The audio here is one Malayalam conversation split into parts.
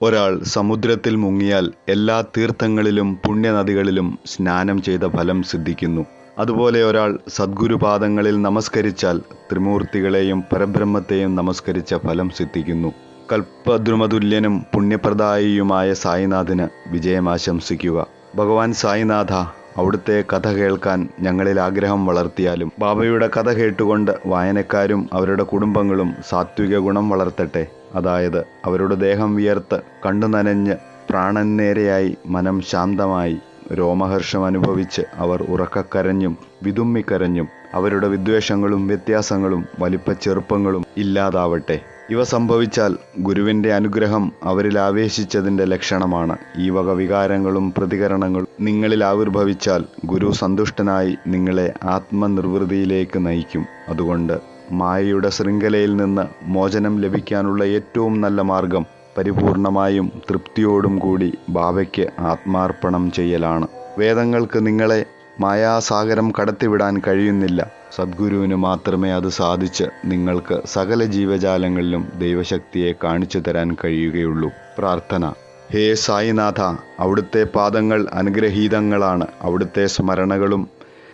ഒരാൾ സമുദ്രത്തിൽ മുങ്ങിയാൽ എല്ലാ തീർത്ഥങ്ങളിലും പുണ്യനദികളിലും സ്നാനം ചെയ്ത ഫലം സിദ്ധിക്കുന്നു. അതുപോലെ ഒരാൾ സദ്ഗുരുപാദങ്ങളിൽ നമസ്കരിച്ചാൽ ത്രിമൂർത്തികളെയും പരബ്രഹ്മത്തെയും നമസ്കരിച്ച ഫലം സിദ്ധിക്കുന്നു. കൽപ്പദ്രുമതുല്യനും പുണ്യപ്രദായിയുമായ സായിനാഥന് വിജയം ആശംസിക്കുക. ഭഗവാൻ സായിനാഥ, അവിടുത്തെ കഥ കേൾക്കാൻ ഞങ്ങളിൽ ആഗ്രഹം വളർത്തിയാലും ബാബയുടെ കഥ കേട്ടുകൊണ്ട് വായനക്കാരും അവരുടെ കുടുംബങ്ങളും സാത്വിക ഗുണം വളർത്തട്ടെ. അതായത് അവരുടെ ദേഹം വിയർത്ത്, കണ്ണു നനഞ്ഞ്, പ്രാണൻ നേരെയായി, മനം ശാന്തമായി, രോമഹർഷം അനുഭവിച്ച് അവർ ഉറക്കക്കരഞ്ഞും വിതുമ്മിക്കരഞ്ഞും അവരുടെ വിദ്വേഷങ്ങളും വ്യത്യാസങ്ങളും വലിപ്പച്ചെറുപ്പങ്ങളും ഇല്ലാതാവട്ടെ. ഇവ സംഭവിച്ചാൽ ഗുരുവിൻ്റെ അനുഗ്രഹം അവരിൽ ആവേശിച്ചതിൻ്റെ ലക്ഷണമാണ്. ഈ വക വികാരങ്ങളും പ്രതികരണങ്ങളും നിങ്ങളിൽ ആവിർഭവിച്ചാൽ ഗുരു സന്തുഷ്ടനായി നിങ്ങളെ ആത്മനിർവൃതിയിലേക്ക് നയിക്കും. അതുകൊണ്ട് മായയുടെ ശൃംഖലയിൽ നിന്ന് മോചനം ലഭിക്കാനുള്ള ഏറ്റവും നല്ല മാർഗം പരിപൂർണമായും തൃപ്തിയോടും കൂടി ബാബയ്ക്ക് ആത്മാർപ്പണം ചെയ്യലാണ്. വേദങ്ങൾക്ക് നിങ്ങളെ മായാസാഗരം കടത്തിവിടാൻ കഴിയുന്നില്ല. സദ്ഗുരുവിന് മാത്രമേ അത് സാധിച്ച് നിങ്ങൾക്ക് സകല ജീവജാലങ്ങളിലും ദൈവശക്തിയെ കാണിച്ചു തരാൻ കഴിയുകയുള്ളൂ. പ്രാർത്ഥന. ഹേ സായിനാഥ, അവിടുത്തെ പാദങ്ങൾ അനുഗ്രഹീതങ്ങളാണ്. അവിടുത്തെ സ്മരണകളും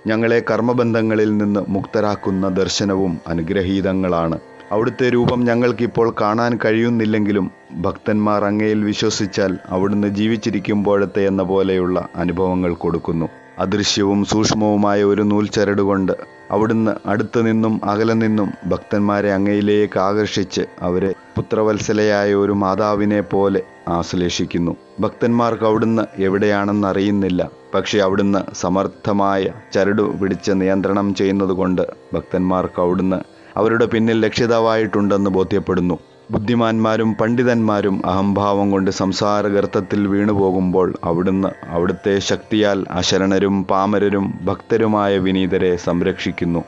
ഞങ്ങളെ കർമ്മബന്ധങ്ങളിൽ നിന്ന് മുക്തരാക്കുന്ന ദർശനവും അനുഗ്രഹീതങ്ങളാണ്. അവിടുത്തെ രൂപം ഞങ്ങൾക്കിപ്പോൾ കാണാൻ കഴിയുന്നില്ലെങ്കിലും ഭക്തന്മാർ അങ്ങയിൽ വിശ്വസിച്ചാൽ അവിടുന്ന് ജീവിച്ചിരിക്കുമ്പോഴത്തെ എന്ന പോലെയുള്ള അനുഭവങ്ങൾ കൊടുക്കുന്നു. അദൃശ്യവും സൂക്ഷ്മവുമായ ഒരു നൂൽച്ചരട് കൊണ്ട് അവിടുന്ന് അടുത്തു നിന്നും അകലെ നിന്നും ഭക്തന്മാരെ അങ്ങയിലേക്ക് ആകർഷിച്ച് അവരെ പുത്രവത്സലയായ ഒരു മാതാവിനെ പോലെ ആശ്ലേഷിക്കുന്നു. ഭക്തന്മാർക്ക് അവിടുന്ന് എവിടെയാണെന്ന് അറിയുന്നില്ല. പക്ഷെ അവിടുന്ന് സമർത്ഥമായ ചരടു പിടിച്ച് നിയന്ത്രണം ചെയ്യുന്നത് കൊണ്ട് ഭക്തന്മാർക്ക് അവിടുന്ന് അവരുടെ പിന്നിൽ രക്ഷിതാവായിട്ടുണ്ടെന്ന് ബോധ്യപ്പെടുന്നു. ബുദ്ധിമാന്മാരും പണ്ഡിതന്മാരും അഹംഭാവം കൊണ്ട് സംസാരഗർത്തത്തിൽ വീണുപോകുമ്പോൾ അവിടുന്ന് അവിടുത്തെ ശക്തിയാൽ അശരണരും പാമരരും ഭക്തരുമായ വിനീതരെ സംരക്ഷിക്കുന്നു.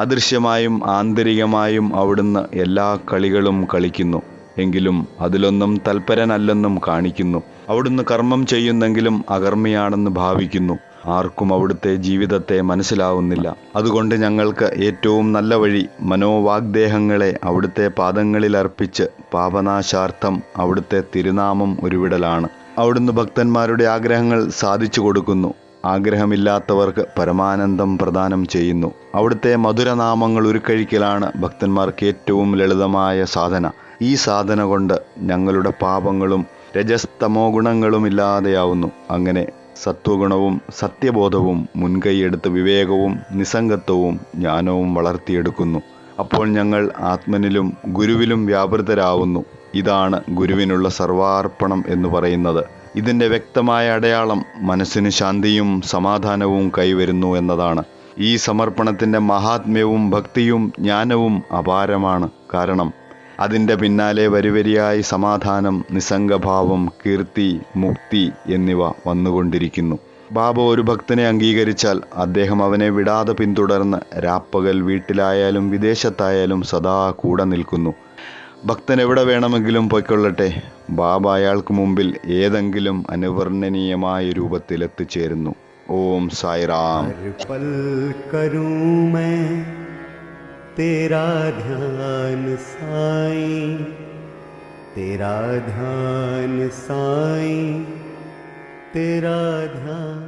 അദൃശ്യമായും ആന്തരികമായും അവിടുന്ന് എല്ലാ കളികളും കളിക്കുന്നു. എങ്കിലും അതിലൊന്നും തൽപരനല്ലെന്നും കാണിക്കുന്നു. അവിടുന്ന് കർമ്മം ചെയ്യുന്നെങ്കിലും അകർമ്മിയാണെന്ന് ഭാവിക്കുന്നു. ആർക്കും അവിടുത്തെ ജീവിതത്തെ മനസ്സിലാവുന്നില്ല. അതുകൊണ്ട് ഞങ്ങൾക്ക് ഏറ്റവും നല്ല വഴി മനോവാഗ്ദേഹങ്ങളെ അവിടുത്തെ പാദങ്ങളിൽ അർപ്പിച്ച് പാപനാശാർത്ഥം അവിടുത്തെ തിരുനാമം ഉരുവിടലാണ്. അവിടുന്ന് ഭക്തന്മാരുടെ ആഗ്രഹങ്ങൾ സാധിച്ചു കൊടുക്കുന്നു. ആഗ്രഹമില്ലാത്തവർക്ക് പരമാനന്ദം പ്രദാനം ചെയ്യുന്നു. അവിടുത്തെ മധുരനാമങ്ങൾ ഉരുക്കഴിക്കലാണ് ഭക്തന്മാർക്ക് ഏറ്റവും ലളിതമായ സാധന. ഈ സാധന കൊണ്ട് ഞങ്ങളുടെ പാപങ്ങളും രജസ്തമോ ഗുണങ്ങളും ഇല്ലാതെയാവുന്നു. അങ്ങനെ സത്വഗുണവും സത്യബോധവും മുൻകൈയെടുത്ത് വിവേകവും നിസ്സംഗത്വവും ജ്ഞാനവും വളർത്തിയെടുക്കുന്നു. അപ്പോൾ ഞങ്ങൾ ആത്മനിലും ഗുരുവിലും വ്യാപൃതരാവുന്നു. ഇതാണ് ഗുരുവിനുള്ള സർവാർപ്പണം എന്ന് പറയുന്നത്. ഇതിൻ്റെ വ്യക്തമായ അടയാളം മനസ്സിന് ശാന്തിയും സമാധാനവും കൈവരുന്നു എന്നതാണ്. ഈ സമർപ്പണത്തിൻ്റെ മഹാത്മ്യവും ഭക്തിയും ജ്ഞാനവും അപാരമാണ്. കാരണം അതിൻ്റെ പിന്നാലെ വരിവരിയായി സമാധാനം, നിസ്സംഗഭാവം, കീർത്തി, മുക്തി എന്നിവ വന്നുകൊണ്ടിരിക്കുന്നു. ബാബ ഒരു ഭക്തനെ അംഗീകരിച്ചാൽ അദ്ദേഹം അവനെ വിടാതെ പിന്തുടർന്ന് രാപ്പകൽ വീട്ടിലായാലും വിദേശത്തായാലും സദാ കൂടെ നിൽക്കുന്നു. ഭക്തൻ എവിടെ വേണമെങ്കിലും പൊയ്ക്കൊള്ളട്ടെ, ബാബ അയാൾക്ക് മുമ്പിൽ ഏതെങ്കിലും അനുവർണ്ണനീയമായ രൂപത്തിൽ എത്തിച്ചേരുന്നു. ഓം സായിറാം. तेरा ध्यान साईं, तेरा ध्यान साईं, तेरा ध्यान